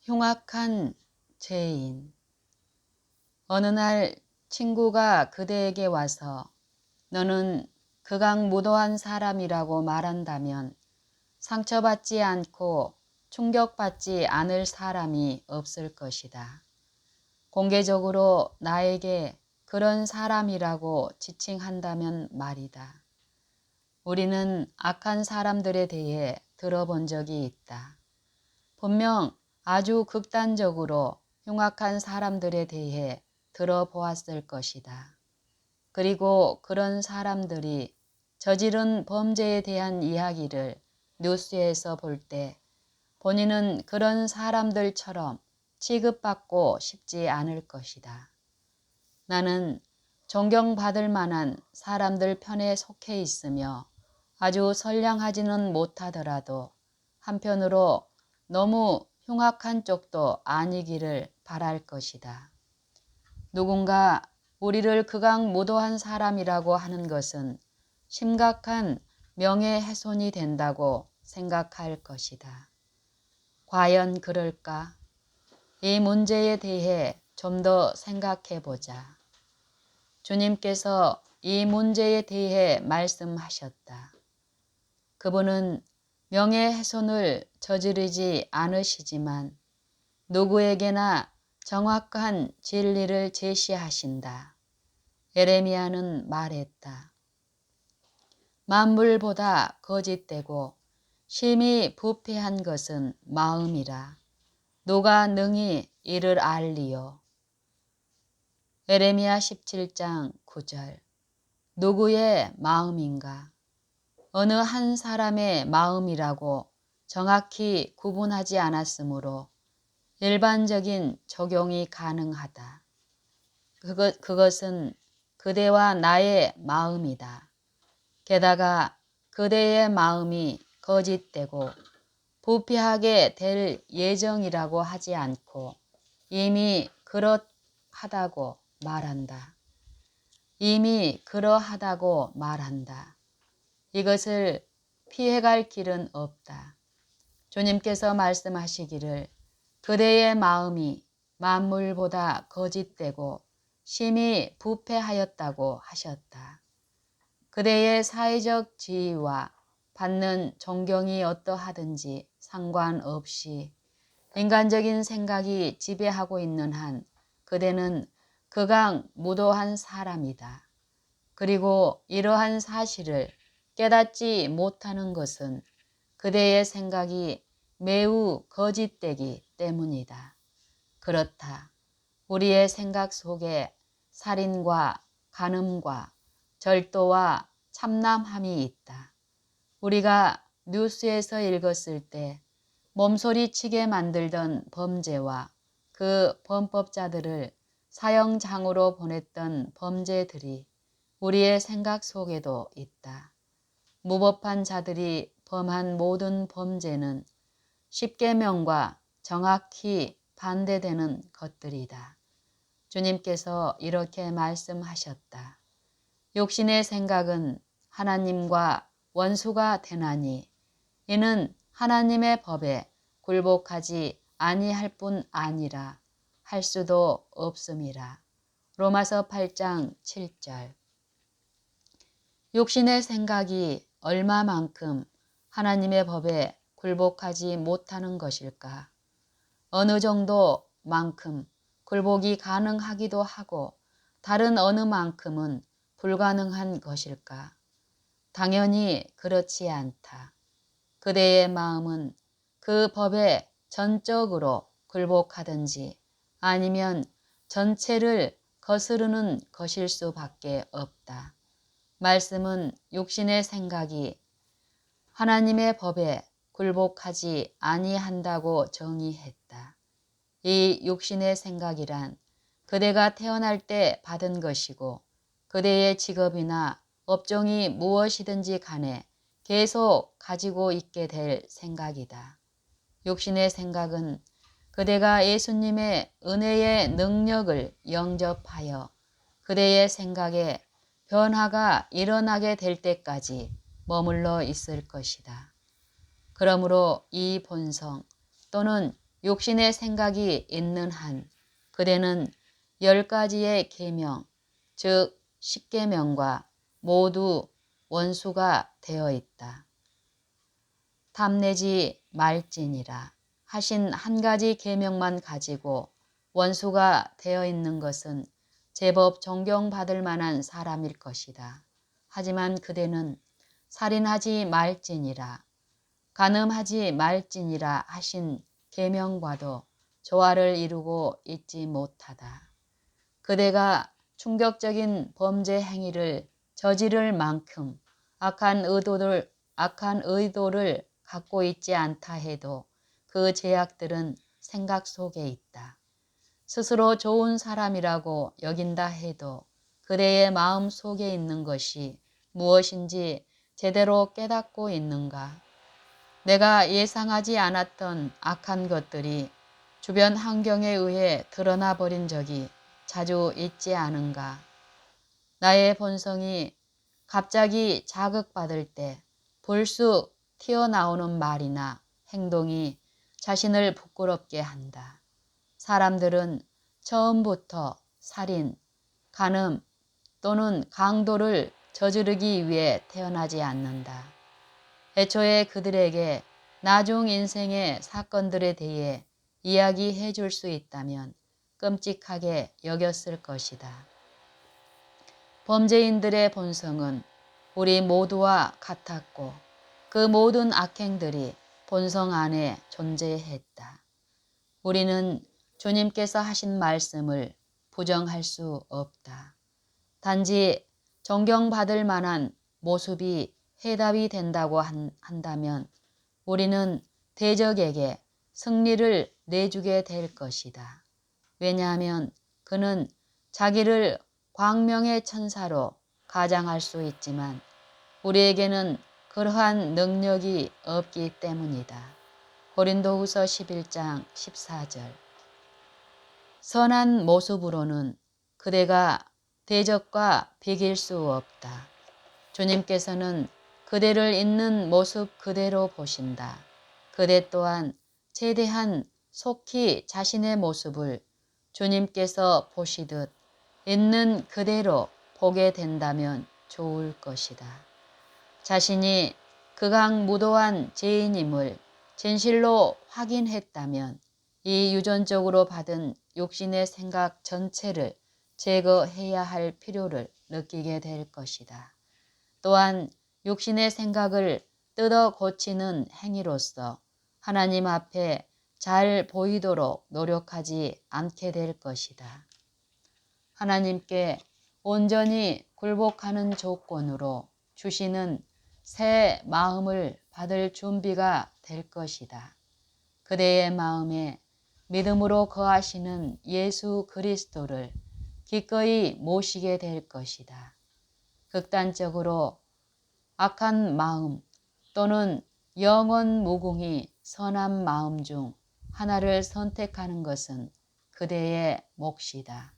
흉악한 죄인. 어느 날 친구가 그대에게 와서 너는 극악무도한 사람이라고 말한다면 상처받지 않고 충격받지 않을 사람이 없을 것이다. 공개적으로 나에게 그런 사람이라고 지칭한다면 말이다. 우리는 악한 사람들에 대해 들어본 적이 있다. 분명 아주 극단적으로 흉악한 사람들에 대해 들어보았을 것이다. 그리고 그런 사람들이 저지른 범죄에 대한 이야기를 뉴스에서 볼 때 본인은 그런 사람들처럼 취급받고 싶지 않을 것이다. 나는 존경받을 만한 사람들 편에 속해 있으며 아주 선량하지는 못하더라도 한편으로 너무 흉악한 쪽도 아니기를 바랄 것이다. 누군가 우리를 극악무도한 사람이라고 하는 것은 심각한 명예훼손이 된다고 생각할 것이다. 과연 그럴까? 이 문제에 대해 좀 더 생각해 보자. 주님께서 이 문제에 대해 말씀하셨다. 그분은 명예훼손을 저지르지 않으시지만 누구에게나 정확한 진리를 제시하신다. 예레미야는 말했다. 만물보다 거짓되고 심히 부패한 것은 마음이라. 누가 능히 이를 알리요. 예레미야 17장 9절. 누구의 마음인가? 어느 한 사람의 마음이라고 정확히 구분하지 않았으므로 일반적인 적용이 가능하다. 그것은 그대와 나의 마음이다. 게다가 그대의 마음이 거짓되고 부패하게 될 예정이라고 하지 않고 이미 그러하다고 말한다. 이미 그러하다고 말한다. 이것을 피해갈 길은 없다. 주님께서 말씀하시기를 그대의 마음이 만물보다 거짓되고 심히 부패하였다고 하셨다. 그대의 사회적 지위와 받는 존경이 어떠하든지 상관없이 인간적인 생각이 지배하고 있는 한 그대는 극악무도한 사람이다. 그리고 이러한 사실을 깨닫지 못하는 것은 그대의 생각이 매우 거짓되기 때문이다. 그렇다. 우리의 생각 속에 살인과 간음과 절도와 참남함이 있다. 우리가 뉴스에서 읽었을 때 몸소리치게 만들던 범죄와 그 범법자들을 사형장으로 보냈던 범죄들이 우리의 생각 속에도 있다. 무법한 자들이 범한 모든 범죄는 십계명과 정확히 반대되는 것들이다. 주님께서 이렇게 말씀하셨다. 육신의 생각은 하나님과 원수가 되나니 이는 하나님의 법에 굴복하지 아니할 뿐 아니라 할 수도 없음이라. 로마서 8장 7절. 육신의 생각이 얼마만큼 하나님의 법에 굴복하지 못하는 것일까? 어느 정도만큼 굴복이 가능하기도 하고 다른 어느 만큼은 불가능한 것일까? 당연히 그렇지 않다. 그대의 마음은 그 법에 전적으로 굴복하든지 아니면 전체를 거스르는 것일 수밖에 없다. 말씀은 육신의 생각이 하나님의 법에 굴복하지 아니한다고 정의했다. 이 육신의 생각이란 그대가 태어날 때 받은 것이고 그대의 직업이나 업종이 무엇이든지 간에 계속 가지고 있게 될 생각이다. 육신의 생각은 그대가 예수님의 은혜의 능력을 영접하여 그대의 생각에 변화가 일어나게 될 때까지 머물러 있을 것이다. 그러므로 이 본성 또는 욕심의 생각이 있는 한 그대는 10가지의 계명, 즉 10계명과 모두 원수가 되어 있다. 탐내지 말지니라 하신 한 가지 계명만 가지고 원수가 되어 있는 것은 제법 존경받을 만한 사람일 것이다. 하지만 그대는 살인하지 말지니라, 간음하지 말지니라 하신 계명과도 조화를 이루고 있지 못하다. 그대가 충격적인 범죄 행위를 저지를 만큼 악한 의도를 갖고 있지 않다 해도 그 제약들은 생각 속에 있다. 스스로 좋은 사람이라고 여긴다 해도 그대의 마음 속에 있는 것이 무엇인지 제대로 깨닫고 있는가? 내가 예상하지 않았던 악한 것들이 주변 환경에 의해 드러나 버린 적이 자주 있지 않은가? 나의 본성이 갑자기 자극받을 때 불쑥 튀어나오는 말이나 행동이 자신을 부끄럽게 한다. 사람들은 처음부터 살인, 간음 또는 강도를 저지르기 위해 태어나지 않는다. 애초에 그들에게 나중 인생의 사건들에 대해 이야기해 줄 수 있다면 끔찍하게 여겼을 것이다. 범죄인들의 본성은 우리 모두와 같았고 그 모든 악행들이 본성 안에 존재했다. 우리는 주님께서 하신 말씀을 부정할 수 없다. 단지 존경받을 만한 모습이 해답이 된다고 한다면 우리는 대적에게 승리를 내주게 될 것이다. 왜냐하면 그는 자기를 광명의 천사로 가장할 수 있지만 우리에게는 그러한 능력이 없기 때문이다. 고린도후서 11장 14절. 선한 모습으로는 그대가 대적과 비길 수 없다. 주님께서는 그대를 있는 모습 그대로 보신다. 그대 또한 최대한 속히 자신의 모습을 주님께서 보시듯 있는 그대로 보게 된다면 좋을 것이다. 자신이 극악무도한 죄인임을 진실로 확인했다면 이 유전적으로 받은 욕심의 생각 전체를 제거해야 할 필요를 느끼게 될 것이다. 또한 육신의 생각을 뜯어 고치는 행위로서 하나님 앞에 잘 보이도록 노력하지 않게 될 것이다. 하나님께 온전히 굴복하는 조건으로 주시는 새 마음을 받을 준비가 될 것이다. 그대의 마음에 믿음으로 거하시는 예수 그리스도를 기꺼이 모시게 될 것이다. 극단적으로 악한 마음 또는 영원 무궁히 선한 마음 중 하나를 선택하는 것은 그대의 몫이다.